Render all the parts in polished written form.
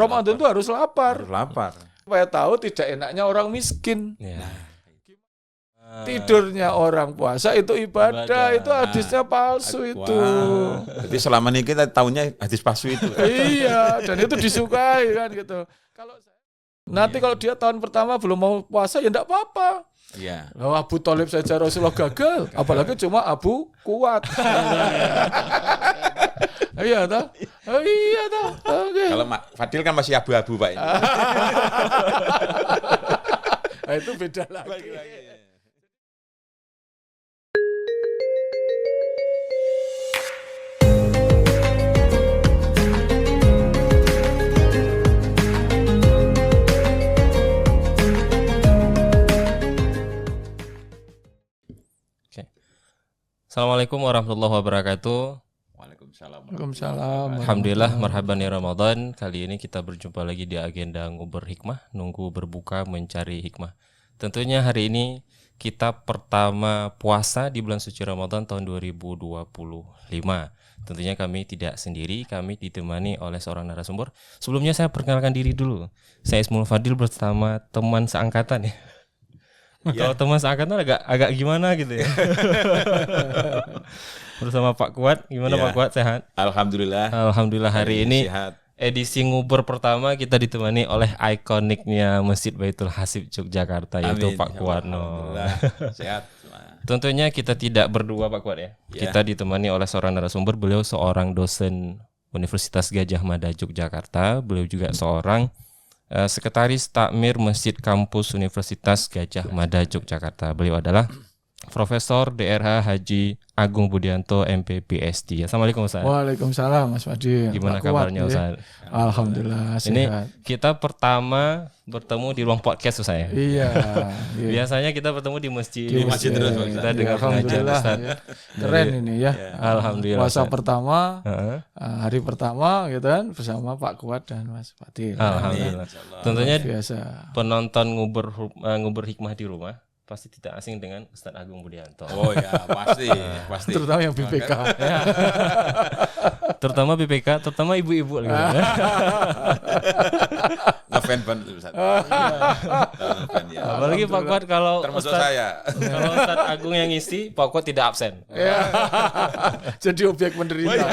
Ramadan itu harus lapar. Harus lapar. Supaya tahu tidak enaknya orang miskin. Ya. Tidurnya orang puasa itu ibadah. Itu hadisnya palsu itu. Jadi selama ini kita tahunya hadis palsu itu. Iya, dan itu disukai kan gitu. Nanti kalau dia tahun pertama belum mau puasa ya enggak apa-apa. Iya. Loh, Abu Thalib saja Rasulullah gagal, apalagi cuma Abu kuat. Iya toh? Oh, iya toh. Oke. Kalau Fadil kan masih abu-abu Pak ini. Nah, itu beda lagi. Assalamualaikum warahmatullahi wabarakatuh. Waalaikumsalam. Alhamdulillah, marhaban ya Ramadan. Kali ini kita berjumpa lagi di agenda Nguber Hikmah, nunggu berbuka mencari hikmah. Tentunya hari ini kita pertama puasa di bulan suci Ramadan tahun 2025. Tentunya kami tidak sendiri, kami ditemani oleh seorang narasumber. Sebelumnya saya perkenalkan diri dulu. Saya Ismul Fadil bersama teman seangkatan ya. Kalau teman seangkatan agak gimana gitu ya. Bersama Pak Kuat, gimana Pak Kuat, sehat? Alhamdulillah. Alhamdulillah hari ini sehat. Edisi Nguber pertama kita ditemani oleh ikoniknya Masjid Baitul Hasib Yogyakarta, yaitu Pak Kuatno. Sehat. Tentunya kita tidak berdua Pak Kuat ya. Kita ditemani oleh seorang narasumber, beliau seorang dosen Universitas Gadjah Mada Yogyakarta, beliau juga seorang Sekretaris Takmir Masjid Kampus Universitas Gadjah Mada Yogyakarta. Beliau adalah Profesor DRH Haji Agung Budianto MP PhD. Assalamualaikum Ustaz. Waalaikumsalam Mas Fadil. Gimana kabarnya Ustaz? Alhamdulillah sehat. Ini kita pertama bertemu di ruang podcast Ustaz ya. Iya. Biasanya kita bertemu di masjid. Di masjid terus. Kita dengar pengajian Ustaz. Ya. Keren ini ya. Alhamdulillah. Puasa pertama, hari pertama gitu kan bersama Pak Kuat dan Mas Fadil. Alhamdulillah. Tentunya biasa. Penonton nguber hikmah di rumah pasti tidak asing dengan Ustadz Agung Budianto. Oh ya, pasti. Terutama yang BPK. Terutama BPK, terutama ibu-ibu. Ngefan banget Ustaz. Apalagi Pak Kuat kalau termasuk saya. Kalau Ustadz Agung yang ngisi, Pak Kuat tidak absen. Jadi objek penderita.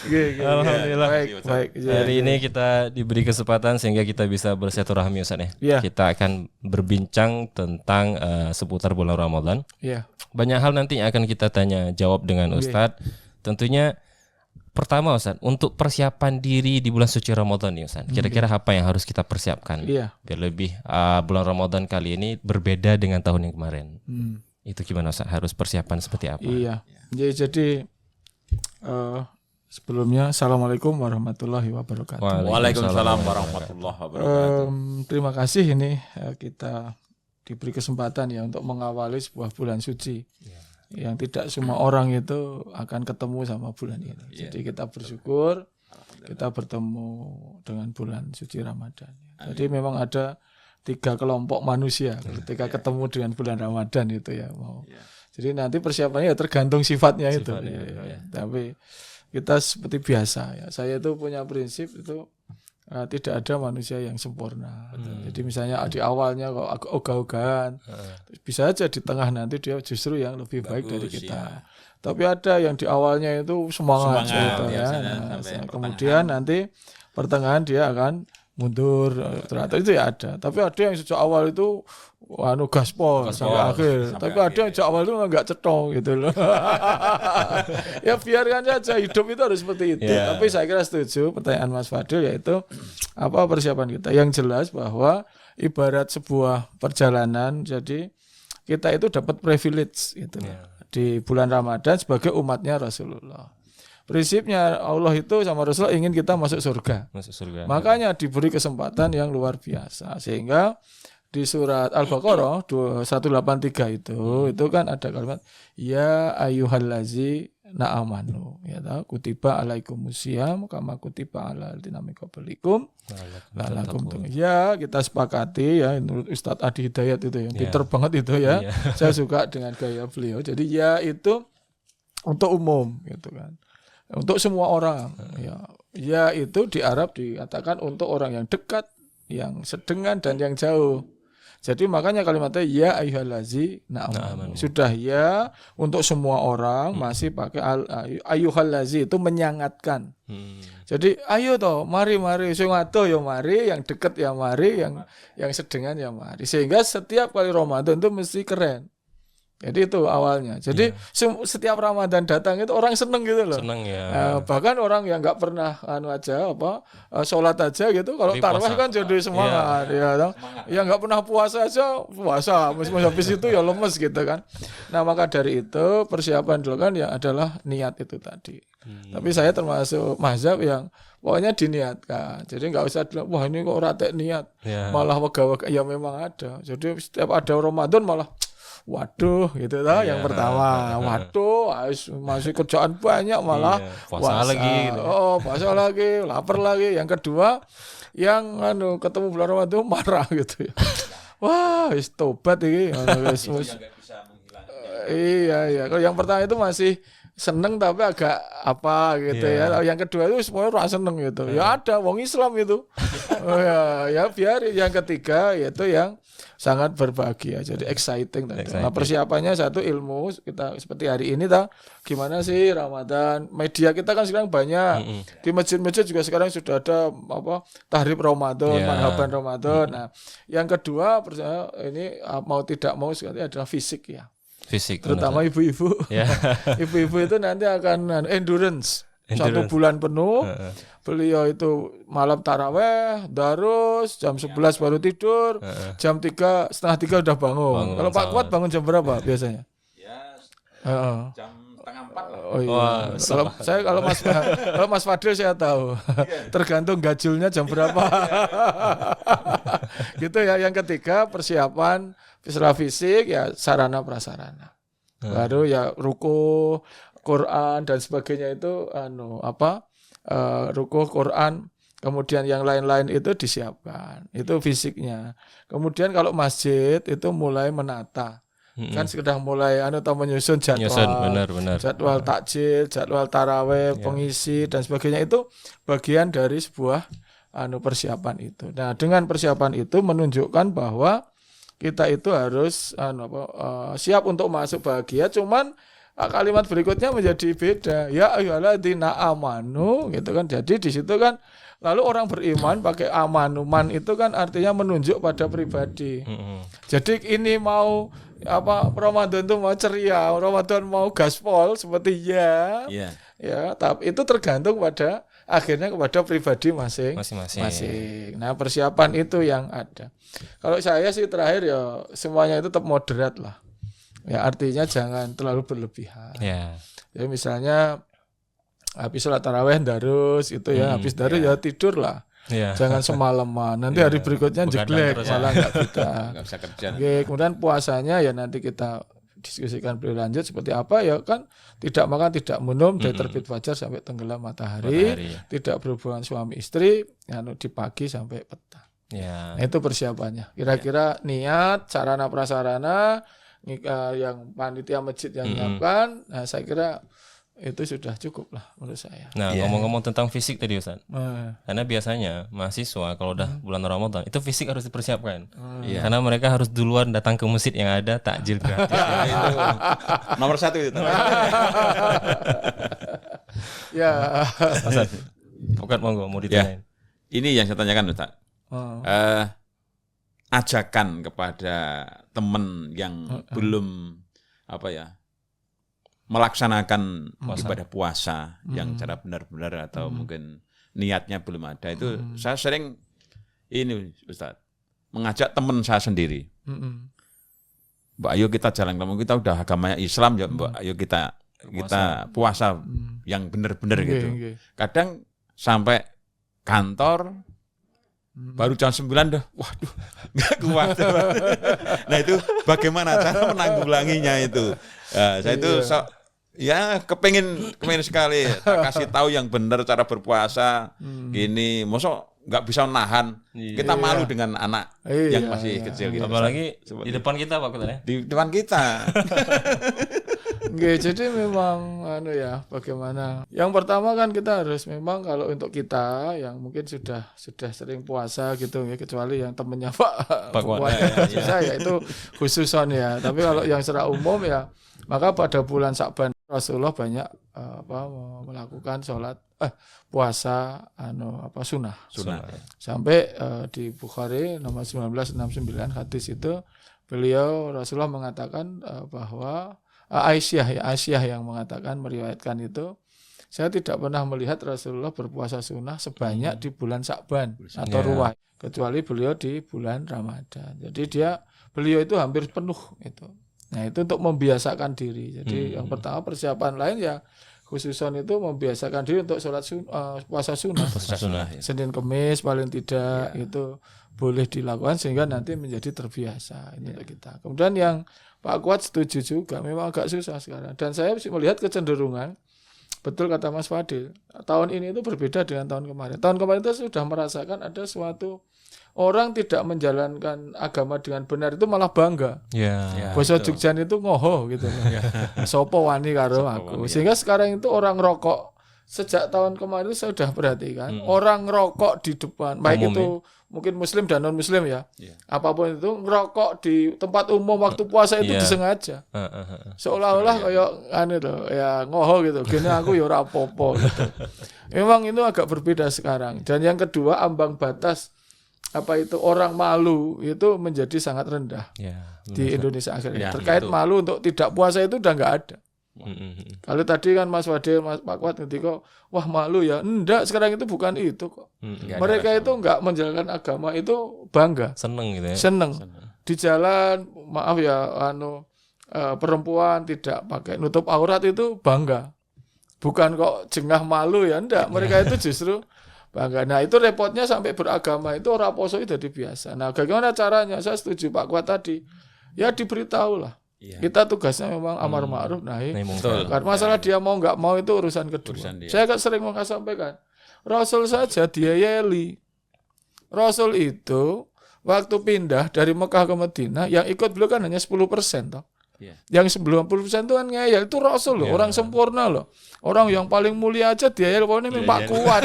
Alhamdulillah. Baik. Hari ini kita diberi kesempatan sehingga kita bisa bersilaturahmi Ustaz ya. Kita akan berbincang tentang seputar bulan Ramadan. Banyak hal nanti yang akan kita tanya jawab dengan Ustadz. Tentunya pertama Ustadz, untuk persiapan diri di bulan suci Ramadan nih Ustadz, kira-kira apa yang harus kita persiapkan? Biar lebih bulan Ramadan kali ini berbeda dengan tahun yang kemarin. Itu gimana Ustadz? Harus persiapan seperti apa? Jadi sebelumnya Assalamualaikum warahmatullahi wabarakatuh. Waalaikumsalam warahmatullahi wabarakatuh. Terima kasih ini kita diberi kesempatan ya untuk mengawali sebuah bulan suci yang tidak semua orang itu akan ketemu sama bulan ini. Jadi kita bersyukur kita bertemu dengan bulan suci Ramadan. Jadi memang ada 3 kelompok manusia ketika ketemu dengan bulan Ramadan itu ya mau. Jadi nanti persiapannya ya tergantung sifatnya itu. Tapi kita seperti biasa ya. Saya itu punya prinsip itu tidak ada manusia yang sempurna. Jadi misalnya di awalnya kok ogah-ogahan, bisa aja di tengah nanti dia justru yang lebih baik dari kita. Tapi ada yang di awalnya itu semangat gitu ya. Kemudian nanti pertengahan dia akan mundur, ternyata itu ya ada. Tapi ada yang sejak awal itu gaspol sampai akhir. Tapi ada yang sejak awal itu enggak cetong gitu loh. Ya biarkan saja, hidup itu harus seperti itu. Tapi saya kira setuju pertanyaan Mas Fadil, yaitu apa persiapan kita. Yang jelas bahwa ibarat sebuah perjalanan, jadi kita itu dapat privilege gitu di bulan Ramadan sebagai umatnya Rasulullah. Prinsipnya Allah itu sama Rasulullah ingin kita masuk surga. Makanya diberi kesempatan yang luar biasa. Sehingga di surat Al-Baqarah 183 itu kan ada kalimat ya ayyuhallazi na'amanu ya ta kutiba alaikumusiyam kama kutiba alal ladzina min qablikum la'allakum tattaqun. Ya kita sepakati ya menurut Ustadz Adi Hidayat itu yang pinter banget itu ya. Saya suka dengan gaya beliau. Jadi ya itu untuk umum gitu kan. Untuk semua orang ya Ya itu di Arab dikatakan untuk orang yang dekat, yang sedengan dan yang jauh. Jadi makanya kalimatnya ya ayyuhallazina amanu. Sudah ya untuk semua orang masih pakai ayyuhallazi itu menyangatkan. Jadi ayo toh, mari sing ado ya mari, yang dekat ya mari, yang sedengan ya mari. Sehingga setiap kali Ramadan itu mesti keren. Jadi itu awalnya. Jadi setiap Ramadan datang itu orang seneng gitu loh. Seneng ya. Bahkan orang yang nggak pernah sholat aja gitu. Kalau tarawih kan jadi semangat ya. Yang nggak pernah puasa aja puasa. Habis itu ya lemes gitu kan. Nah maka dari itu persiapan dulu kan ya adalah niat itu tadi. Tapi saya termasuk mazhab yang pokoknya diniatkan. Jadi nggak usah bilang wah ini kok ratek niat. Malah wega-wega ya memang ada. Jadi setiap ada Ramadan malah waduh gitu lah yang pertama. Waduh masih kerjaan banyak malah puasa lagi gitu. Puasa lagi, lapar lagi. Yang kedua yang ketemu bulan Ramadan marah gitu ya. Wah, tobat iki. Iya. Kalau yang pertama itu masih seneng tapi agak apa gitu ya. Yang kedua itu semuanya orang seneng gitu. Ya ada wong Islam itu. Ya biar yang ketiga yaitu yang sangat berbahagia. Jadi exciting. Nah, persiapannya satu ilmu kita seperti hari ini gimana sih Ramadan. Media kita kan sekarang banyak. Di masjid-masjid juga sekarang sudah ada tahrib Ramadan, manhaban Ramadan. Nah, yang kedua ini mau tidak mau sekali adalah fisik ya. Fisik. Terutama ibu-ibu. Ibu-ibu itu nanti akan endurance. 1 bulan penuh. Beliau itu malam taraweh, darus, jam 11 baru tidur, jam 3, setengah 3 udah bangun. Kalau Pak Kuat bangun jam berapa biasanya? Ya, jam setengah 4. Oh iya. Kalau Mas Fadil saya tahu. Tergantung gajulnya jam berapa. Gitu ya. Yang ketiga persiapan secara fisik ya sarana prasarana. Baru ya ruku, Quran dan sebagainya itu rukuh Quran, kemudian yang lain-lain itu disiapkan. Itu fisiknya. Kemudian kalau masjid itu mulai menata. Kan sedang mulai menyusun jadwal. Benar. Jadwal takjil, jadwal taraweh, pengisi dan sebagainya itu bagian dari sebuah persiapan itu. Nah, dengan persiapan itu menunjukkan bahwa kita itu harus siap untuk masuk bahagia, cuman kalimat berikutnya menjadi beda. Ya ayyuhalladzina amanu gitu kan. Jadi di situ kan lalu orang beriman pakai amanuman itu kan artinya menunjuk pada pribadi. Jadi ini mau Ramadan itu mau ceria, Ramadan mau gaspol seperti ya, tapi itu tergantung pada akhirnya kepada pribadi masing-masing. Nah, persiapan itu yang ada. Kalau saya sih terakhir ya semuanya itu tetap moderat lah. Ya artinya jangan terlalu berlebihan. Jadi misalnya habis sholat taraweh darus itu ya, habis darus ya tidur lah. Jangan semalaman. Nanti hari berikutnya jeglek malah nggak bisa kerja. Kemudian puasanya ya nanti kita diskusikan lebih lanjut seperti apa ya kan, tidak makan tidak minum dari terbit fajar sampai tenggelam matahari. Tidak berhubungan suami istri di pagi sampai petang. Nah, itu persiapannya. Kira-kira niat, sarana prasarana yang panitia masjid yang menyiapkan, nah saya kira itu sudah cukup lah menurut saya. Nah, ngomong-ngomong tentang fisik tadi Ustaz. Karena biasanya mahasiswa kalau udah bulan Ramadan itu fisik harus dipersiapkan. Karena mereka harus duluan datang ke masjid yang ada takjil gratis. Itu nomor 1 itu. Ya. Ustaz, bukan mau ditanyain. Ini yang saya tanyakan Ustaz. Ajakan kepada teman yang belum melaksanakan ibadah puasa yang cara benar-benar atau mungkin niatnya belum ada itu, saya sering ini Ustaz mengajak teman saya sendiri. Mbak ayo kita jalan, kamu kita udah agamanya Islam ya Mbak, ayo kita puasa yang benar-benar gitu. Kadang sampai kantor baru jam 9 dah, waduh, nggak kuat. Nah itu bagaimana cara menanggulanginya itu? Saya itu kepengen sekali kasih tahu yang benar cara berpuasa. Gini, masa nggak bisa nahan? Kita malu dengan anak yang masih kecil. Gitu. Apalagi di depan kita Pak Kutan ya? Di depan kita. Nggih, jadi memang bagaimana? Yang pertama kan kita harus memang kalau untuk kita yang mungkin sudah sering puasa gitu ya, kecuali yang temennya Pak saya itu khususon ya. Tapi kalau yang secara umum ya, maka pada bulan Sya'ban Rasulullah banyak melakukan sholat puasa sunnah. Sampai di Bukhari nomor 1969 hadis itu beliau Rasulullah mengatakan bahwa Aisyah yang mengatakan meriwayatkan itu, saya tidak pernah melihat Rasulullah berpuasa sunnah sebanyak di bulan Sya'ban atau ruwah, kecuali beliau di bulan Ramadan. Jadi beliau itu hampir penuh itu. Nah, itu untuk membiasakan diri. Jadi yang pertama persiapan lain ya khususon itu membiasakan diri untuk sholat puasa sunnah. Senin Kemis paling tidak itu boleh dilakukan sehingga nanti menjadi terbiasa ini untuk kita. Kemudian yang Pak Kuat setuju juga, memang agak susah sekarang. Dan saya melihat kecenderungan, betul kata Mas Fadil, tahun ini itu berbeda dengan tahun kemarin. Tahun kemarin itu sudah merasakan ada suatu orang tidak menjalankan agama dengan benar itu malah bangga. Basa Jogjan itu ngoho gitu. Sopo wani karo aku. Sehingga sekarang itu orang rokok, sejak tahun kemarin itu saya sudah perhatikan, orang rokok di depan, baik itu mungkin muslim dan non muslim ya, apapun itu ngerokok di tempat umum waktu puasa itu disengaja, seolah-olah kayak ya ngoho gitu, gini aku ya ora apa-apa gitu. Memang itu agak berbeda sekarang. Dan yang kedua, ambang batas orang malu itu menjadi sangat rendah di Indonesia akhirnya. Terkait malu untuk tidak puasa itu udah nggak ada. Kalau tadi kan Mas Wadil, Pak Kuat ngerti wah malu ya. Enggak, sekarang itu bukan itu kok. Mereka itu enggak menjalankan agama itu bangga. Seneng gitu ya. Seneng. Di jalan, maaf ya, perempuan tidak pakai nutup aurat itu bangga. Bukan kok jengah malu ya, enggak. Mereka itu justru bangga. Nah, itu repotnya sampai beragama itu orang poso itu jadi biasa. Nah, bagaimana caranya? Saya setuju Pak Kuat tadi. Ya diberitahulah. Kita tugasnya memang amar ma'ruf nahi. Karena masalah dia mau nggak mau itu urusan kedua. Saya kan sering sampaikan, Rasul saja diayeli. Rasul itu waktu pindah dari Mekah ke Madinah, yang ikut beliau kan hanya 10% toh. Yang 90% itu kan ngeyel, itu Rasul loh, orang sempurna loh. Orang yang paling mulia aja diayel, pokoknya memang Pak Kuat.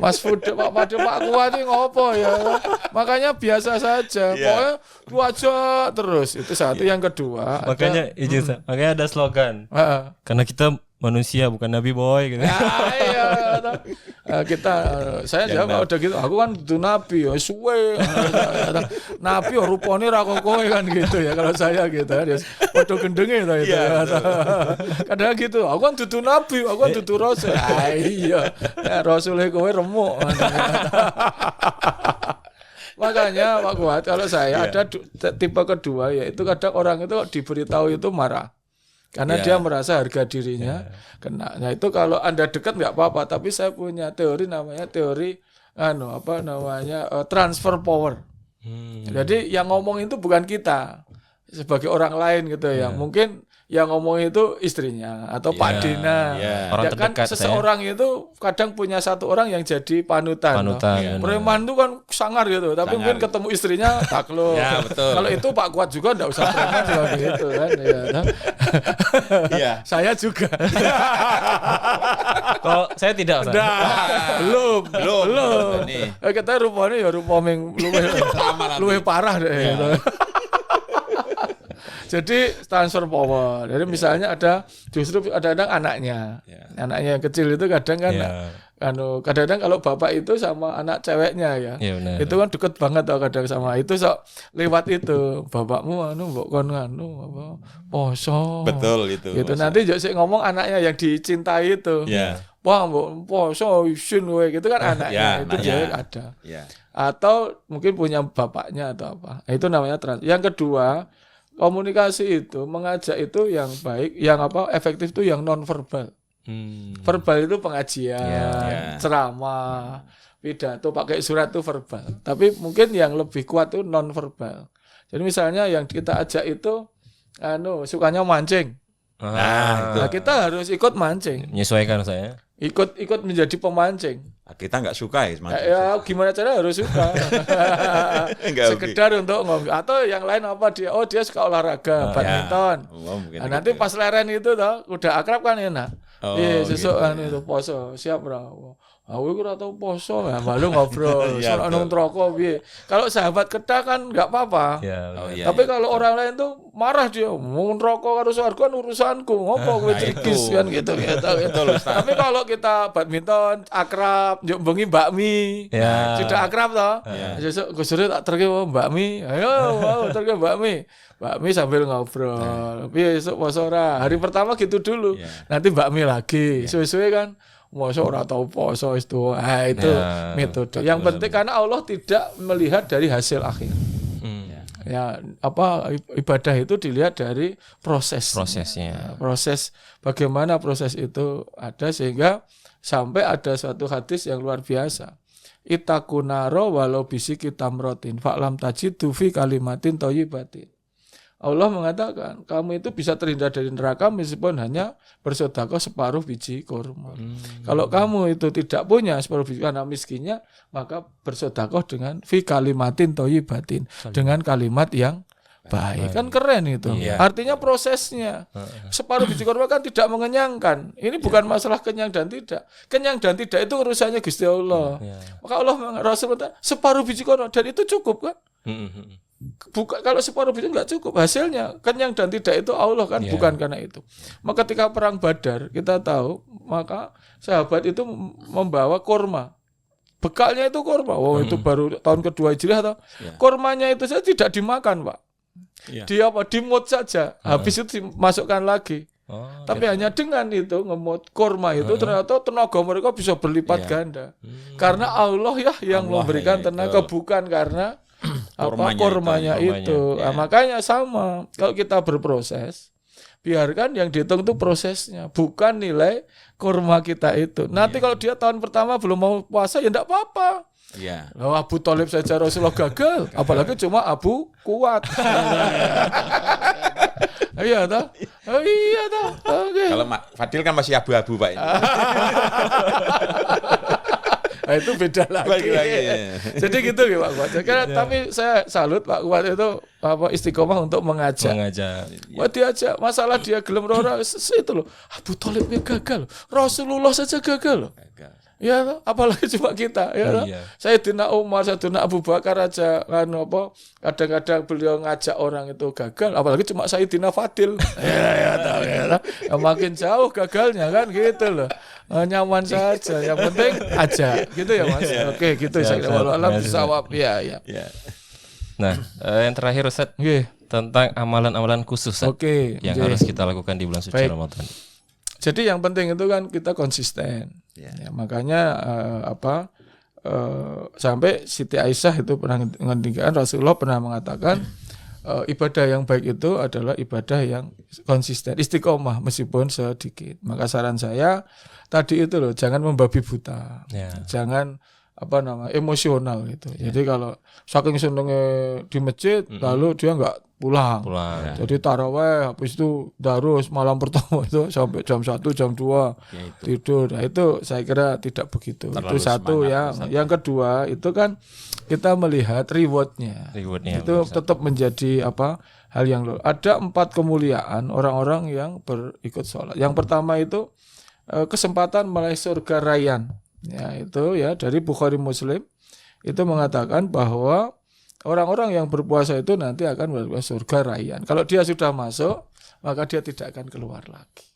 Mas Fude, Pak Kuat ini ngopo ya. Makanya biasa saja, pokoknya itu aja terus. Itu satu. Yang kedua, makanya makanya ada slogan. Karena kita manusia bukan nabi boy gitu. Saya jawab udah gitu. Aku kan itu nabi ya suwe. Nabi ya rupane ra kokoe kan gitu ya kalau saya gitu ya. Padha gendenge to itu. Kadang gitu. Aku kan dudu nabi, aku kan dudu rasul. Iya. Rasule kowe remuk. Makanya Pak Kuat, kalau saya ada tipe kedua, yaitu kadang orang itu diberitahu itu marah. Karena dia merasa harga dirinya kena. Nah, itu kalau Anda dekat nggak apa-apa, tapi saya punya teori namanya teori transfer power. Jadi yang ngomong itu bukan kita sebagai orang lain gitu ya. Mungkin yang ngomong itu istrinya atau Pak Dina. Orang terdekat. Seseorang itu kadang punya satu orang yang jadi panutan. Preman itu kan sangar gitu, tapi mungkin ketemu istrinya takluk. Kalau itu Pak Kuat juga enggak usah preman seperti itu kan. Saya juga. Kalau saya tidak usah. Belum. Kita rupanya ya rupa luwih parah deh gitu. Jadi transfer power. Jadi misalnya justru ada anaknya. Anaknya yang kecil itu kadang kan kadang-kadang kalau bapak itu sama anak ceweknya ya. Itu kan deket banget kadang sama itu lewat itu. Bapakmu mbok kon poso. Betul itu. Gitu. Nanti sik ngomong anaknya yang dicintai itu. Wah, mbok poso isin kowe gitu kan anaknya itu dia ada. Atau mungkin punya bapaknya atau apa. Itu namanya Yang kedua, komunikasi itu mengajak itu yang baik, yang efektif itu yang non verbal. Verbal itu pengajian, ceramah, pidato pakai surat itu verbal. Tapi mungkin yang lebih kuat itu non verbal. Jadi misalnya yang kita ajak itu sukanya mancing. Nah, kita harus ikut mancing. Menyesuaikan saya. Ikut menjadi pemancing. Kita nggak suka ya mancing. Ya gimana cara harus suka. Sekedar untuk ngomong. Atau yang lain apa dia? Oh dia suka olahraga, badminton. Nanti pas leren itu toh, udah akrab kan enak. Sesuk itu poso, siap bro. Aku ora tau poso, malu ngobrol. Soal nang rokok piye. Kalau sahabat Kedah kan enggak apa-apa. Tapi kalau orang lain tuh marah dia, mau rokok karo swarga urusanku. Ngopo kowe trikis kan gitu. Tapi kalau kita badminton akrab, njuk bengi bakmi. Sudah akrab toh. Sesuk Gus Dur tak terke bakmi. Ayo, terke bakmi. Bakmi sambil ngobrol. Piye esuk poso ora? Hari pertama gitu dulu. Nanti bakmi lagi. Suwe-suwe kan masa ora tahu poso itu. Itu metode. Yang penting karena Allah tidak melihat dari hasil akhir. Ibadah itu dilihat dari prosesnya. Proses bagaimana proses itu ada sehingga sampai ada suatu hadis yang luar biasa. Itakunaro walau bisiki tamrotin fa'lam tajidu fi kalimatin thayyibatin. Allah mengatakan kamu itu bisa terhindar dari neraka meskipun hanya bersedekah separuh biji kurma. Kalau kamu itu tidak punya separuh biji karena miskinnya, maka bersedekah dengan fi kalimatin thayyibatin, dengan kalimat yang baik. Kan keren itu. Artinya prosesnya. Separuh biji kurma kan tidak mengenyangkan. Ini bukan masalah kenyang dan tidak. Kenyang dan tidak itu urusannya Gusti Allah. Maka Allah Rasulullah separuh biji kurma dan itu cukup kan? Bukan, kalau separuh biji enggak cukup, hasilnya kenyang dan tidak itu Allah kan, bukan karena itu. Maka ketika perang Badar kita tahu, maka sahabat itu membawa kurma. Bekalnya itu kurma. Itu baru tahun kedua Hijriah atau kurmanya itu saja tidak dimakan, Pak. Dia dimut saja, habis itu dimasukkan lagi. Tapi hanya dengan itu ngemut kurma itu ternyata tenaga mereka bisa berlipat ganda. Karena Allah yang memberikan tenaga, bukan karena kurmanya itu. Makanya sama, kalau kita berproses, biarkan yang dihitung itu prosesnya, bukan nilai kurma kita itu. Nanti kalau dia tahun pertama belum mau puasa ya enggak apa-apa. Abu Thalib saja Rasulullah gagal, apalagi cuma Abu Kuat. Iya toh? Oke. Kalau Fadil kan masih abu-abu Pak ini. Itu beda lagi. Jadi gitu ya Pak Kuat. Tapi saya salut Pak Kuat itu istiqomah untuk mengajak. Diajak. Masalah dia gelem ora itu loh. Abu Thalib gagal. Rasulullah saja gagal loh. Ya, apalagi cuma kita, ya. Sayyidina Umar, Sayyidina Abu Bakar aja kan kadang-kadang beliau ngajak orang itu gagal, apalagi cuma Sayyidina Fadil. Makin jauh gagalnya kan gitu loh. Nyaman saja, yang penting aja, gitu ya Mas. Oke, gitu saya walau bisawab. Ya. Nah, yang terakhir Ustaz, tentang amalan-amalan khusus yang harus kita lakukan di bulan suci Ramadan. Jadi yang penting itu kan kita konsisten. Makanya sampai Siti Aisyah itu pernah ngendikan, Rasulullah pernah mengatakan ibadah yang baik itu adalah ibadah yang konsisten, istiqomah meskipun sedikit. Maka saran saya tadi itu loh, jangan membabi buta. Jangan emosional gitu. Jadi kalau saking senengnya di masjid lalu dia enggak pulang. Jadi tarawih habis itu darus malam pertama itu sampai jam 1 jam 2 tidur. Nah, itu saya kira tidak begitu. Terlalu itu satu yang kedua itu kan kita melihat rewardnya itu tetap menjadi hal yang ada 4 kemuliaan orang-orang yang berikut sholat. Yang pertama itu kesempatan meraih surga Rayyan. Itu dari Bukhari Muslim itu mengatakan bahwa orang-orang yang berpuasa itu nanti akan masuk surga Rayyan. Kalau dia sudah masuk, maka dia tidak akan keluar lagi.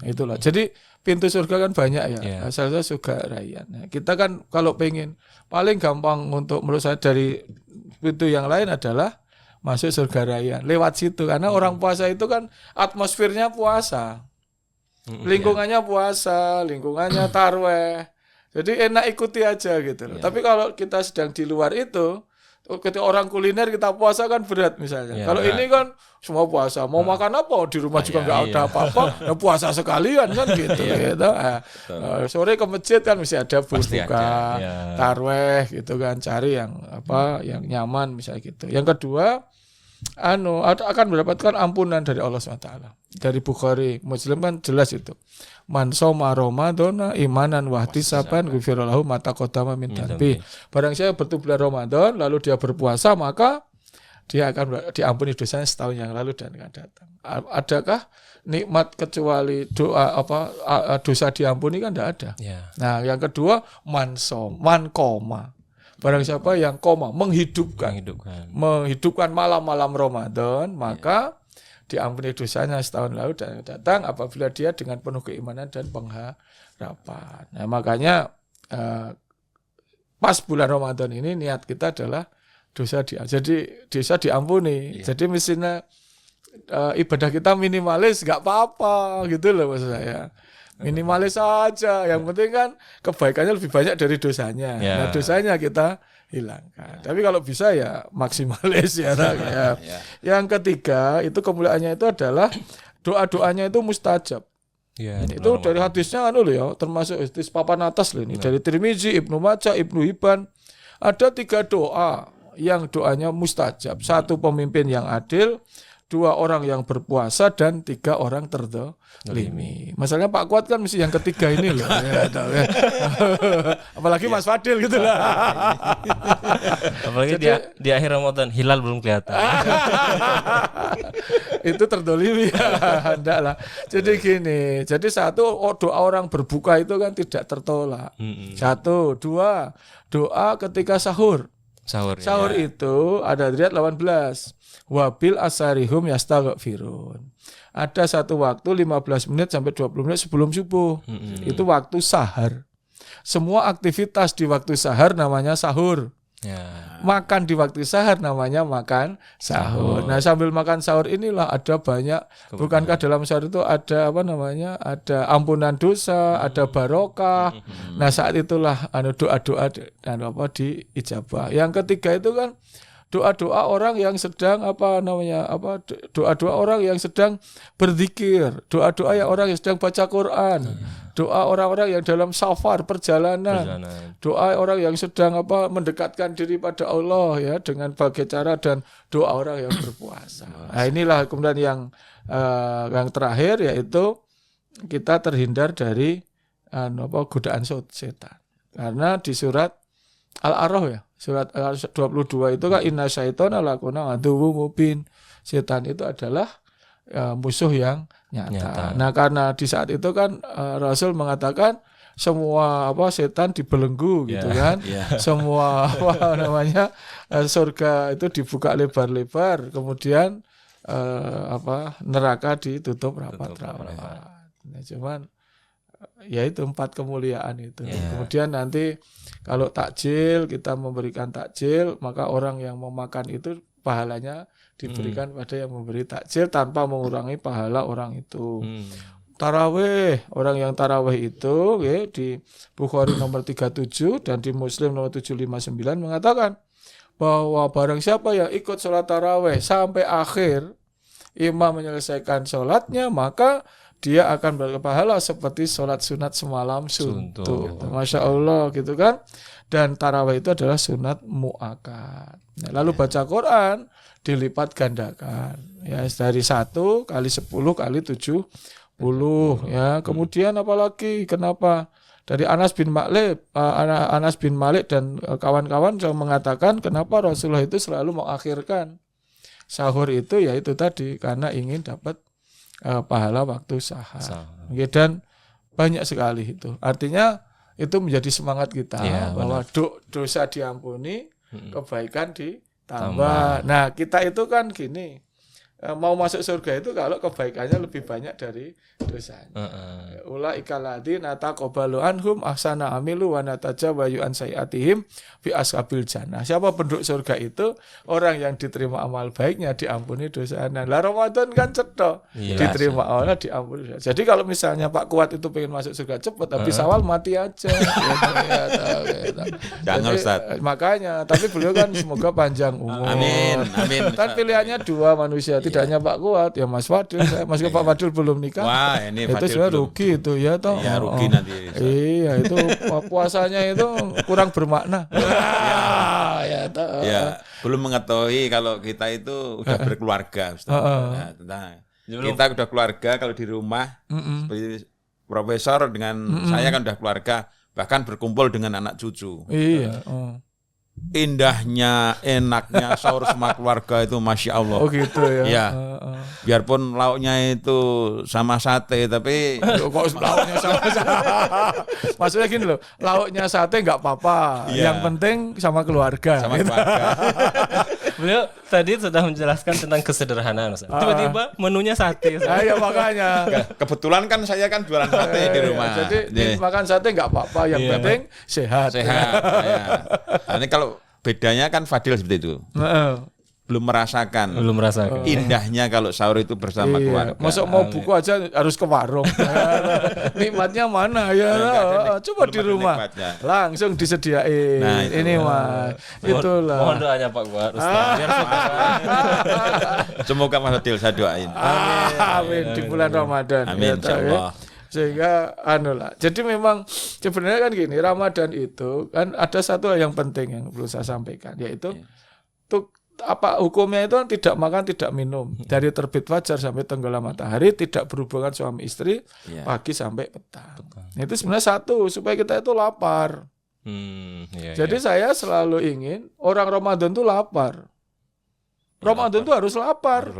Itulah. Jadi pintu surga kan banyak ya. Asalnya surga Rayyan. Nah, kita kan kalau pengen paling gampang untuk menurut saya dari pintu yang lain adalah masuk surga Rayyan. Lewat situ karena orang puasa itu kan atmosfernya puasa. Lingkungannya puasa, lingkungannya tarweh. Jadi enak ikuti aja gitu loh. Tapi kalau kita sedang di luar itu, ketika orang kuliner kita puasa kan berat misalnya. Kalau ini kan semua puasa, mau makan apa di rumah juga nggak ada apa-apa, puasa sekalian kan gitu. Sore ke masjid kan mesti ada buka, tarweh gitu kan, cari yang yang nyaman misalnya gitu. Yang kedua akan mendapatkan ampunan dari Allah SWT. Dari Bukhari, Muslim kan jelas itu. Man shoma Ramadhana imanan wa ihtisaban ghufira lahu ma taqaddama min dhanbi. Barang siapa berbulan Ramadan lalu dia berpuasa, maka dia akan diampuni dosanya setahun yang lalu dan akan datang. Adakah nikmat kecuali dosa diampuni? Kan tidak ada. Nah, yang kedua man koma. Barang siapa yang koma menghidupkan malam-malam Ramadan, maka diampuni dosanya setahun lalu dan datang apabila dia dengan penuh keimanan dan pengharapan. Nah, makanya pas bulan Ramadan ini niat kita adalah dosa diampuni. Jadi mestinya ibadah kita minimalis, nggak apa-apa gitu loh maksud saya. Minimalis saja, yang penting kan kebaikannya lebih banyak dari dosanya. Nah, dosanya kita hilangkan. Tapi kalau bisa ya maksimalis ya. Yang ketiga itu kemuliaannya itu adalah doa-doanya itu mustajab. Itu dari hadisnya termasuk hadis papan atas loh ini, dari Tirmizi, Ibnu Majah, Ibnu Hibban. Ada 3 doa yang doanya mustajab. 1 pemimpin yang adil, 2 orang yang berpuasa, dan 3 orang terdolimi. Masalahnya Pak Kuat kan mesti yang ketiga ini loh. Apalagi Mas Fadil gitu lah. Apalagi di akhir Ramadan hilal belum kelihatan. Itu terdolimi ya, enggak lah. Jadi gini, jadi 1 doa orang berbuka itu kan tidak tertolak. 1, 2 doa ketika sahur. Sahur itu ada riwayat 18. Wabil asarihum yastaghfirun. Ada 1 waktu 15 menit sampai 20 menit sebelum subuh. Itu waktu sahar. Semua aktivitas di waktu sahar namanya sahur. Makan di waktu sahar namanya makan sahur. Nah, sambil makan sahur inilah ada banyak, bukankah dalam sahur itu ada ada ampunan dosa, ada barokah. Nah, saat itulah doa-doa dan diijabah. Yang ketiga itu kan doa-doa orang yang sedang doa-doa orang yang sedang berzikir, doa-doa yang orang yang sedang baca Quran, doa orang-orang yang dalam safar perjalanan, doa orang yang sedang mendekatkan diri pada Allah ya dengan berbagai cara, dan doa orang yang berpuasa. Nah, inilah kemudian yang terakhir yaitu kita terhindar dari godaan setan. Karena di surat Al-A'raf ya, surat 22 itu kan inna syaitana lakuna aduwwum mubin. Setan itu adalah musuh yang nyata. Nah, karena di saat itu kan Rasul mengatakan semua setan dibelenggu gitu kan. Semua surga itu dibuka lebar-lebar, kemudian neraka ditutup rapat-rapat. Nah, cuman ya itu 4 kemuliaan itu. Kemudian nanti kalau takjil, kita memberikan takjil, maka orang yang memakan itu pahalanya diberikan pada yang memberi takjil tanpa mengurangi pahala orang itu. Tarawih, orang yang tarawih itu di Bukhari nomor 37 dan di Muslim nomor 759 mengatakan bahwa barang siapa yang ikut sholat tarawih sampai akhir imam menyelesaikan sholatnya, maka dia akan berpahala seperti sholat sunat semalam suntuk. Masya Allah gitu kan. Dan tarawih itu adalah sunat mu'akad. Nah, lalu baca Quran dilipat gandakan. Ya, dari 1 kali 10 kali 70 ya. Kemudian apalagi kenapa? Dari Anas bin Malik dan kawan-kawan mengatakan kenapa Rasulullah itu selalu mengakhirkan sahur itu, yaitu tadi karena ingin dapat pahala waktu sahar. Dan banyak sekali itu. Artinya itu menjadi semangat kita bahwa dosa diampuni, kebaikan ditambah. Nah, kita itu kan gini, mau masuk surga itu kalau kebaikannya lebih banyak dari dosanya. Ulaika ladzina taqabbalu anhum ahsana amilu wa natajawazu an sayiatihim fi ashabil jannah. Siapa penduduk surga itu? Orang yang diterima amal baiknya, diampuni dosanya. Lah Ramadan kan cetok, diterima Allah, diampuni. Jadi kalau misalnya Pak Kuat itu pengen masuk surga cepat, tapi Syawal mati aja. Jangan Ustaz. Makanya, tapi beliau kan semoga panjang umur. Amin. Kan pilihannya 2 manusia, tidak hanya Pak Kuat, ya Mas Fadil. Mas Pak Fadil belum nikah. Wah, ini itu sebenarnya rugi itu ya toh. Iya, rugi nanti. Iya, itu puasanya itu kurang bermakna. Ya Ya, belum mengetahui kalau kita itu udah berkeluarga, Ustaz. Kita udah keluarga kalau di rumah seperti profesor dengan saya kan udah keluarga, bahkan berkumpul dengan anak cucu. Iya. Indahnya, enaknya sahur sama keluarga itu Masya Allah. Oh gitu ya. Ya. Biarpun lauknya itu sama sate, tapi kok lauknya sama sate? Maksudnya gini loh, lauknya sate nggak apa-apa. Yang penting sama keluarga. Sama keluarga. Beliau tadi sudah menjelaskan tentang kesederhanaan. Tiba-tiba menunya sate. Ya makanya. Kebetulan kan saya kan jualan sate di rumah. Jadi makan sate nggak apa-apa. Yang penting sehat. Sehat. Nah, ini kalau bedanya kan Fadil seperti itu. Belum merasakan indahnya kalau sahur itu bersama keluarga. Masuk mau buku aja harus ke warung. Nikmatnya mana ya? Coba di rumah langsung disediain. Nah, ini mah itulah. Mohon doanya Pak Buat. Semoga Mas Fadil saya doain. Amin di bulan Ramadan. Amin insyaallah. Sehingga lah. Jadi memang sebenarnya kan gini, Ramadan itu kan ada satu hal yang penting yang perlu saya sampaikan, yaitu hukumnya itu kan tidak makan, tidak minum dari terbit fajar sampai tenggelam matahari, tidak berhubungan suami istri pagi sampai petang. Itu sebenarnya satu supaya kita itu lapar. Jadi saya selalu ingin orang Ramadan itu lapar. Ramadan itu harus lapar.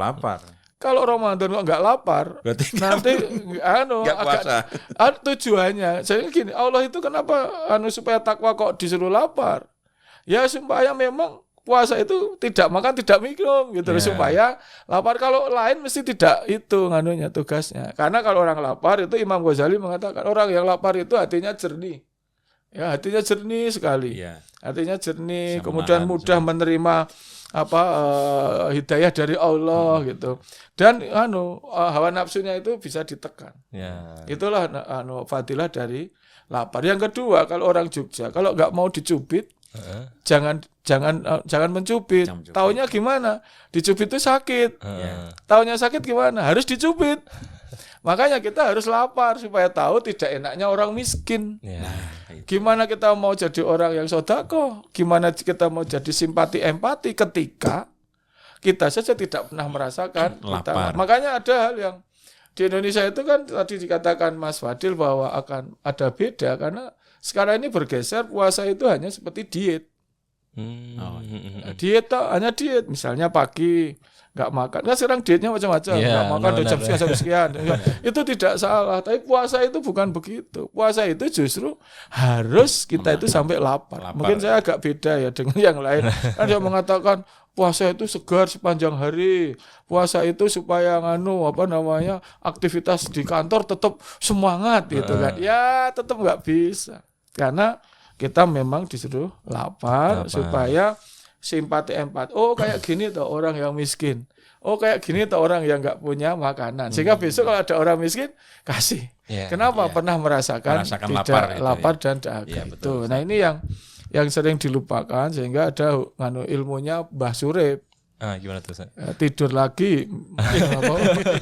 Kalau Ramadan kok nggak lapar, berarti nanti agak tujuannya. Saya gini, Allah itu kenapa supaya takwa kok disuruh lapar? Ya supaya memang puasa itu tidak makan, tidak minum gitu supaya lapar. Kalau lain mesti tidak itu tugasnya. Karena kalau orang lapar itu Imam Ghazali mengatakan orang yang lapar itu hatinya jernih. Ya, hatinya jernih sekali. Hatinya jernih, kemudian mudah menerima hidayah dari Allah gitu. Dan hawa nafsunya itu bisa ditekan. Itulah fadilah dari lapar. Yang kedua, kalau orang Jogja kalau nggak mau dicubit, jangan mencubit. Taunya gimana? Dicubit itu sakit. Taunya sakit gimana? Harus dicubit. Makanya kita harus lapar supaya tahu tidak enaknya orang miskin. Gimana kita mau jadi orang yang sedekah? Gimana kita mau jadi simpati empati ketika kita saja tidak pernah merasakan lapar. Makanya ada hal yang di Indonesia itu kan tadi dikatakan Mas Fadil bahwa akan ada beda karena sekarang ini bergeser puasa itu hanya seperti diet. Diet hanya diet, misalnya pagi nggak makan. Kan sekarang dietnya macam-macam, nggak makan dari jam sekian sampai sekian. Itu tidak salah, tapi puasa itu bukan begitu. Puasa itu justru harus kita itu sampai lapar. Mungkin saya agak beda ya dengan yang lain. Kan dia mengatakan puasa itu segar sepanjang hari. Puasa itu supaya aktivitas di kantor tetap semangat gitu kan. Ya tetap nggak bisa. Karena kita memang disuruh lapar supaya simpati empati. Oh kayak gini tuh orang yang miskin. Oh kayak gini tuh orang yang nggak punya makanan. Sehingga besok kalau ada orang miskin kasih. Kenapa? Pernah merasakan tidak lapar dan dahaga itu. Nah ini yang sering dilupakan sehingga ada ilmunya Mbah Surip. Gimana tuh? Tidur lagi,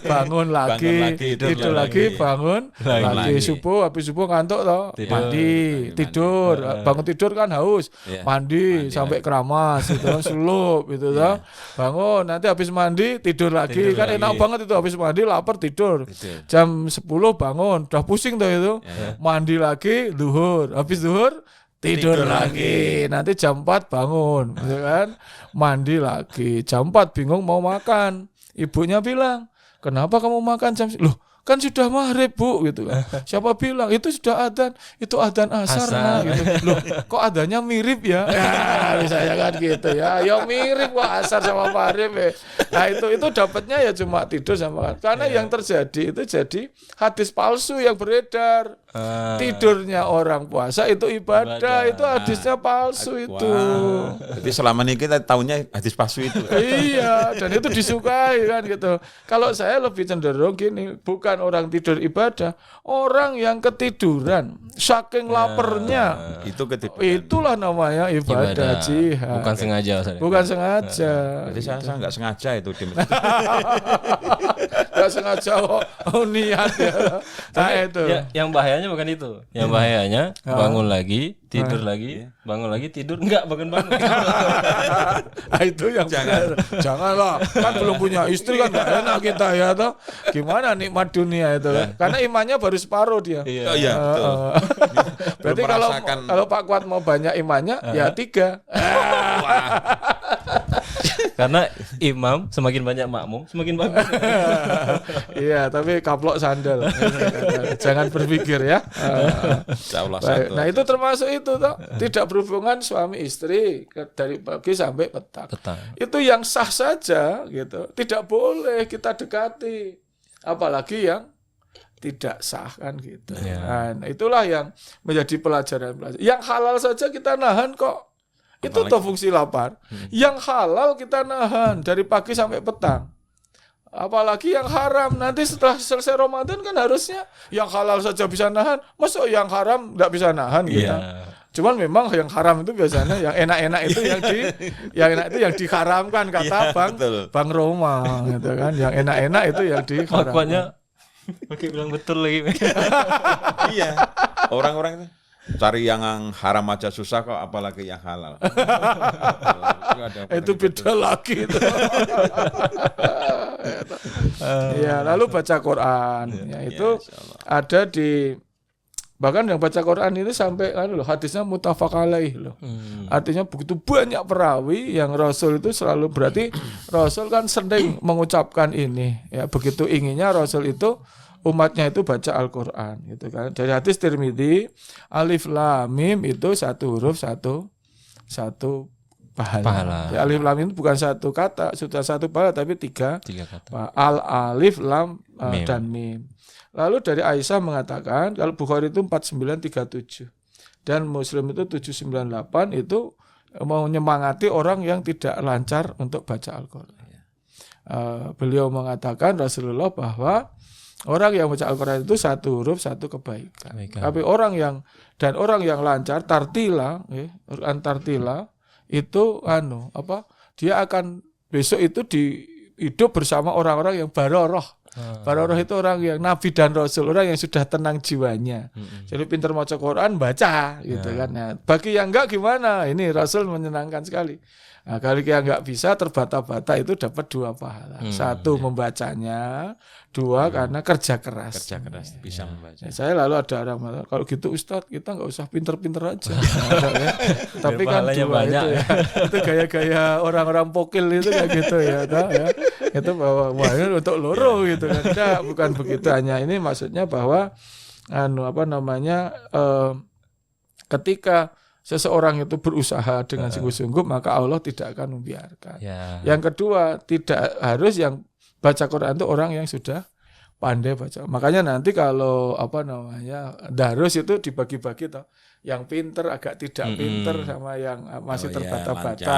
bangun lagi, tidur lagi, bangun lagi. Subuh, habis subuh ngantuk toh, mandi, tidur, bangun tidur kan haus, mandi sampai keramas, gitu, sulup, gitu toh, bangun, nanti habis mandi tidur lagi, kan enak banget itu habis mandi lapar tidur, jam 10 bangun, udah pusing toh itu, mandi lagi, zuhur, habis zuhur tidur lagi, nanti jam 4 bangun, gitu kan, mandi lagi, jam 4 bingung mau makan, ibunya bilang, kenapa kamu makan jam, loh kan sudah maghrib Bu, gitu kan, siapa bilang, itu sudah adzan, itu adzan asar. Nah, gitu. Loh kok adzannya mirip ya, misalnya kan gitu ya, mirip kok asar sama maghrib ya. Nah itu dapatnya ya cuma tidur sama, karena yang terjadi itu jadi hadis palsu yang beredar. Tidurnya orang puasa itu ibadah. Itu hadisnya palsu itu. Jadi selama ini kita tahunya hadis palsu itu. Iya, dan itu disukai kan gitu. Kalau saya lebih cenderung gini, bukan orang tidur ibadah, orang yang ketiduran saking laparnya. Itu ketiduran. Itulah namanya ibadah jihad. Bukan sengaja. Bukan sengaja. Jadi saya nggak sengaja itu di masjid. Nggak sengaja niat ya. Nah itu. Yang bahayanya bahayanya bukan itu. Yang bahayanya bangun lagi, tidur lagi, bangun lagi, tidur enggak bangun-bangun. Itu yang janganlah. Kan belum punya istri kan enggak enak kita ya toh. Gimana nikmat dunia itu kan? Karena imannya baru separuh dia. Iya, betul. Berarti kalau Pak Kuat mau banyak imannya ya 3. Karena imam semakin banyak makmum semakin bagus. Iya, tapi kaplok sandal. Jangan berpikir ya. Nah, itu termasuk itu toh. Tidak berhubungan suami istri dari pagi sampai petang. Itu yang sah saja gitu. Tidak boleh kita dekati. Apalagi yang tidak sah kan gitu. Nah, itulah yang menjadi pelajaran. Yang halal saja kita nahan kok. Itu tuh fungsi lapar. Yang halal kita nahan dari pagi sampai petang. Apalagi yang haram. Nanti setelah selesai Ramadan kan harusnya yang halal saja bisa nahan. Masa yang haram enggak bisa nahan kita. Cuman memang yang haram itu biasanya yang enak-enak itu yang diharamkan kata Bang Roma gitu kan. Yang enak-enak itu yang diharamkan. Makanya pakai bilang betul lagi. Iya. Orang-orang itu cari yang haram aja susah kok, apalagi yang halal. Itu beda lagi itu. Ya, lalu baca Quran. Ya, itu ada di bahkan yang baca Quran ini sampai hadisnya muttafaq alaih loh. Artinya begitu banyak perawi yang Rasul itu selalu, berarti Rasul kan sering mengucapkan ini. Ya, begitu inginnya Rasul itu umatnya itu baca Al-Quran gitu kan. Dari hadis Tirmidzi, alif lam mim itu satu huruf satu pahala. Ya, alif lam itu bukan satu kata, sudah satu pahala tapi tiga kata. Alif lam dan mim. Lalu dari Aisyah mengatakan kalau Bukhari itu 4937 dan Muslim itu 798 itu mau menyemangati orang yang tidak lancar untuk baca Al-Quran. Beliau mengatakan Rasulullah bahwa orang yang baca Al-Quran itu satu huruf satu kebaikan. Tapi orang yang lancar tartila itu dia akan besok itu hidup bersama orang-orang yang baroroh. Baroroh itu orang yang nabi dan rasul, orang yang sudah tenang jiwanya. Jadi pintar maca Quran, baca gitu kan. Nah, bagi yang enggak gimana? Ini Rasul menyenangkan sekali. Nah, kalau yang enggak bisa terbata-bata itu dapat 2 pahala. 1 membacanya, 2 karena kerja keras bisa membaca. Saya lalu ada orang mengatakan, kalau gitu Ustadz kita enggak usah pinter-pinter aja. Tapi kan 2 itu ya. Itu gaya-gaya orang-orang pokil itu kayak gitu ya, itu bahwa untuk loro gitu kan. Tidak, bukan begitu. Hanya ini maksudnya bahwa ketika seseorang itu berusaha dengan sungguh-sungguh maka Allah tidak akan membiarkan. Yang kedua, tidak harus yang baca Quran itu orang yang sudah pandai baca. Makanya nanti kalau darus itu dibagi-bagi toh. Yang pinter agak tidak pinter sama yang masih terbata-bata.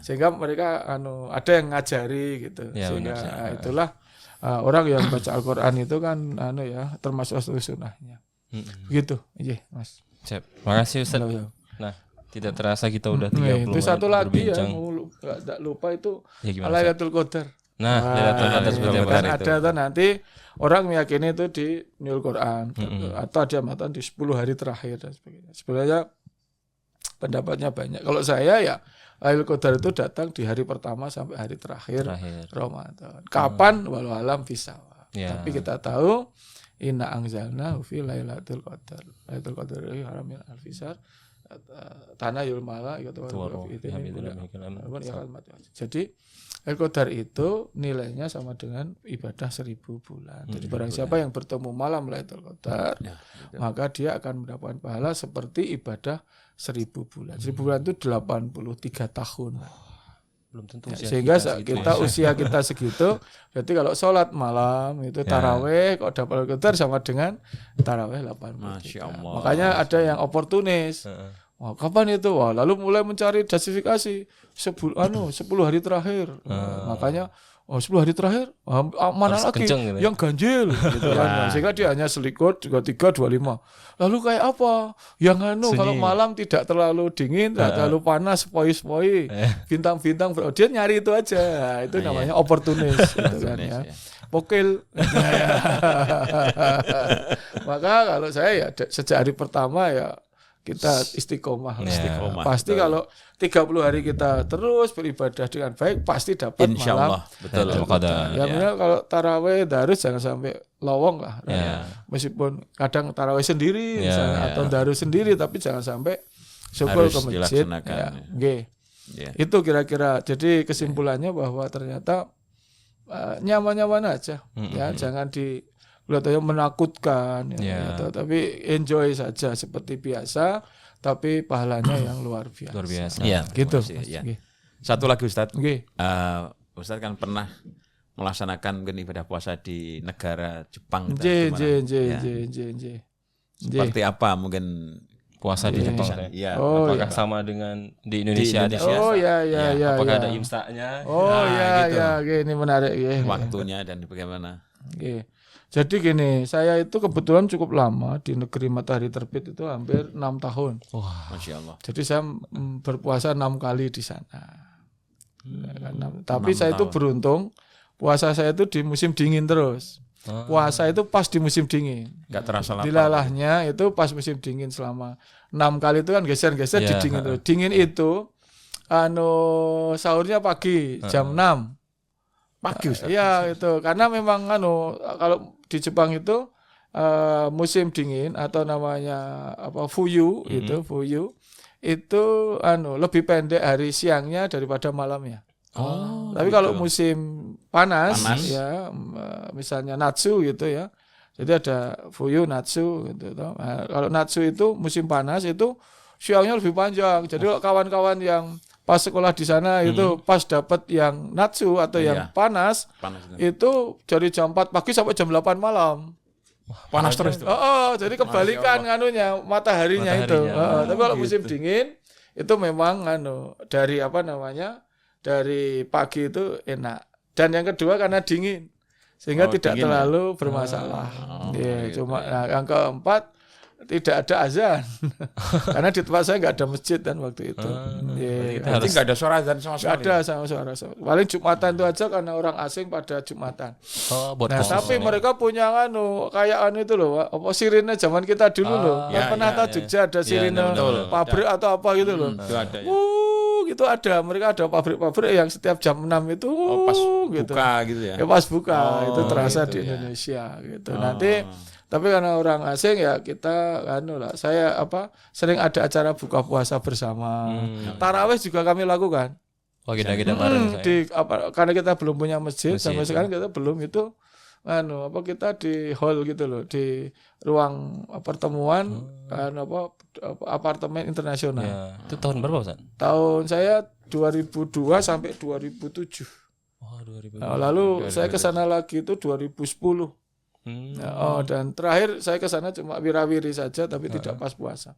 Sehingga mereka ada yang ngajari gitu. Sehingga itulah orang yang baca Al-Qur'an itu kan termasuk sunnahnya. Begitu. Iya, Mas. Siap. Makasih Ustaz. Nah, tidak terasa kita udah 30 itu satu lagi ya, enggak lupa itu Lailatul Qadar. Nah, Lailatul Qadar seperti apa itu? Ada tuh nanti orang meyakini itu di Nil Quran atau ada matan di 10 hari terakhir dan sebagainya. Sebenarnya pendapatnya banyak. Kalau saya ya Lailatul Qadar itu datang di hari pertama sampai hari terakhir. Ramadan. Kapan walau alam bisa. Tapi kita tahu inna anzalna fi Lailatul Qadar. Lailatul Qadar haramin al-fisar. Tanah yulmala itu. Jadi Al-Qadar itu nilainya sama dengan ibadah 1000 bulan. Jadi barang siapa yang bertemu malam Lailatul Qadar, maka dia akan mendapatkan pahala seperti ibadah 1000 bulan. 1000 bulan itu 83 tahun. Belum tentu sehingga usia kita segitu. Berarti kalau sholat malam itu taraweh kok dapat Al-Qadar sama dengan taraweh 80. Masya Allah. Makanya ada yang oportunis. Kapan itu? Lalu mulai mencari justifikasi 10 hari terakhir. Makanya 10 hari terakhir mana harus lagi gitu. Yang ganjil gitu kan. Sehingga dia hanya selikut 23 25. Lalu kayak apa? Yang kalau malam tidak terlalu dingin, tidak terlalu panas, sepoi-sepoi, bintang-bintang, dia nyari itu aja. Itu namanya oportunis gitu kan ya. pokil. Maka kalau saya ya sejak hari pertama ya kita istiqomah. Pasti betul. Kalau 30 hari kita terus beribadah dengan baik pasti dapat malam. Betul. Ya. Kalau tarawih darus jangan sampai lowong lah. Meskipun kadang tarawih sendiri misalnya, atau darus sendiri, tapi jangan sampai syukur ke masjid. Itu kira-kira. Jadi kesimpulannya bahwa ternyata nyaman-nyaman aja. Ya, jangan menakutkan tapi enjoy saja seperti biasa, tapi pahalanya yang luar biasa. Gitu. Satu lagi Ustadz. Ustadz kan pernah melaksanakan ibadah puasa di negara Jepang. Seperti apa mungkin puasa di Jepang? Apakah sama dengan di Indonesia? Apakah ada imsaknya? Ini menarik waktunya dan bagaimana? Jadi gini, saya itu kebetulan cukup lama di negeri matahari terbit itu hampir 6 tahun. Masya Allah. Jadi saya berpuasa 6 kali di sana. Tapi saya itu beruntung, puasa saya itu di musim dingin terus. Puasa itu pas di musim dingin. Gak terasa lapar. Dilalahnya itu pas musim dingin selama 6 kali itu kan geser-geser di dingin terus. Dingin itu sahurnya pagi jam 6. Pagi Ustaz. Iya itu karena memang kalau di Jepang itu musim dingin atau namanya fuyu itu lebih pendek hari siangnya daripada malamnya. Tapi gitu. Kalau musim panas ya misalnya natsu gitu ya. Jadi ada fuyu, natsu gitu. Kalau natsu itu musim panas itu siangnya lebih panjang. Jadi kalau kawan-kawan yang pas sekolah di sana itu pas dapat yang natsu atau yang panas itu dari jam 4 pagi sampai jam 8 malam. Panas terus tuh. Jadi kebalikan mataharinya itu. Tapi kalau musim dingin itu memang dari pagi itu enak. Dan yang kedua karena dingin sehingga tidak terlalu bermasalah. Cuma yang keempat tidak ada azan karena di tempat saya nggak ada masjid kan waktu itu. Berarti nggak ada suara azan sama sekali. Nggak ada sama suara. Paling Jumatan itu aja karena orang asing pada Jumatan. Tapi mereka punya kayak itu loh, sirine zaman kita dulu loh. Pernah tahu Jogja ada sirine pabrik atau apa gitu loh. Itu ada. Gitu ada. Mereka ada pabrik-pabrik yang setiap jam 6 itu pas gitu. Buka gitu ya. Pas buka itu terasa di Indonesia gitu. Nanti tapi karena orang asing ya kita saya sering ada acara buka puasa bersama. Tarawih juga kami lakukan. Kita bareng karena kita belum punya masjid sampai sekarang kita belum itu kita di hall gitu loh, di ruang pertemuan apartemen internasional. Itu tahun berapa Ustaz? Tahun saya 2002 sampai 2007. 2000. Lalu saya ke sana lagi itu 2010. Dan terakhir saya ke sana cuma wirawiri saja tapi tidak pas puasa.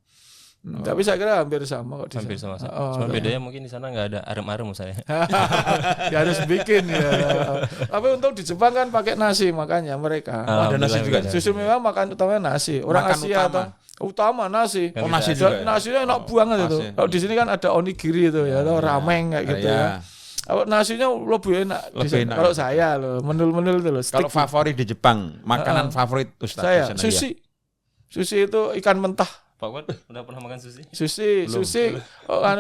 Tapi saya kira hampir sama kok di sana. Hampir sama. Cuma bedanya mungkin di sana nggak ada arem-arem saya. Ya harus bikin ya. Tapi untuk di Jepang kan pakai nasi makanya mereka. Ada nasi juga. Justru memang makan utamanya nasi. Orang makan Asia utama nasi. Nasi juga. Nasinya enak banget itu. Kalau di sini kan ada onigiri itu ya, atau ramen kayak gitu ya. Nasinya lebih enak. Kalau saya loh, menul-menul itu loh. Kalau favorit di Jepang, makanan favorit Ustaz? Saya sushi. Sushi itu ikan mentah. Pak Wan udah pernah makan sushi? Sushi,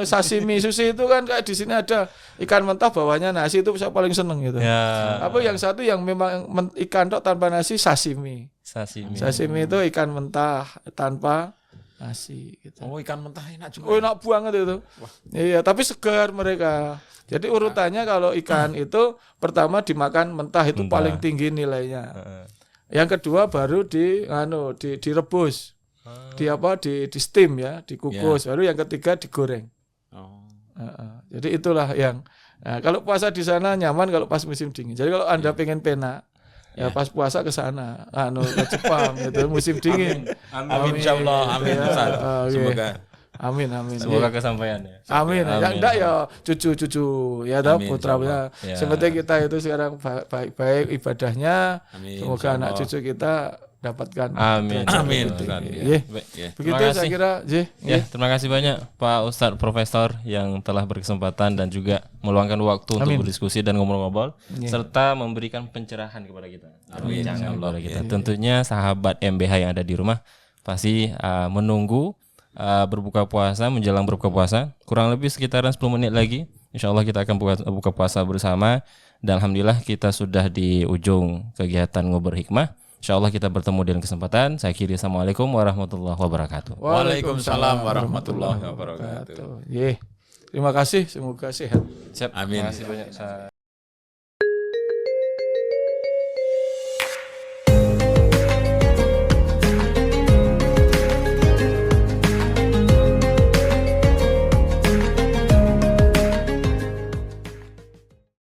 sashimi. Sushi itu kan kayak di sini ada ikan mentah bawahnya nasi, itu saya paling seneng gitu. Yang satu yang memang ikan tok tanpa nasi, sashimi. Sashimi itu ikan mentah tanpa nasi gitu. Ikan mentah enak juga. Enak banget itu. Iya, tapi segar mereka. Jadi urutannya kalau ikan itu pertama dimakan mentah itu paling tinggi nilainya. Yang kedua baru direbus. Di steam ya, dikukus. Baru yang ketiga digoreng. Jadi itulah yang kalau puasa di sana nyaman kalau pas musim dingin. Jadi kalau Anda pengen pena ya pas puasa ke sana, ke Jepang itu musim dingin. Amin insyaallah, amin Ustaz. Semoga Amin. Semoga kesampaian ya. Amin. Yang enggak ya cucu-cucu ya tahu putranya. Seperti kita itu sekarang baik-baik ibadahnya. Amin, semoga anak cucu kita dapatkan. Amin. Amin. Begitu saya kira, terima kasih banyak Pak Ustadz Profesor yang telah berkesempatan dan juga meluangkan waktu untuk berdiskusi dan ngobrol-ngobrol serta memberikan pencerahan kepada kita. Amin. Kepada kita. Tentunya sahabat MBH yang ada di rumah pasti menunggu berbuka puasa, menjelang berbuka puasa, kurang lebih sekitaran 10 menit lagi. Insya Allah kita akan buka puasa bersama. Dan alhamdulillah kita sudah di ujung kegiatan Ngobrol Hikmah. Insya Allah kita bertemu di lain kesempatan. Saya akhiri, assalamualaikum warahmatullahi wabarakatuh. Waalaikumsalam warahmatullahi wabarakatuh. Terima kasih, semoga sehat. Siap. Amin. Terima kasih banyak.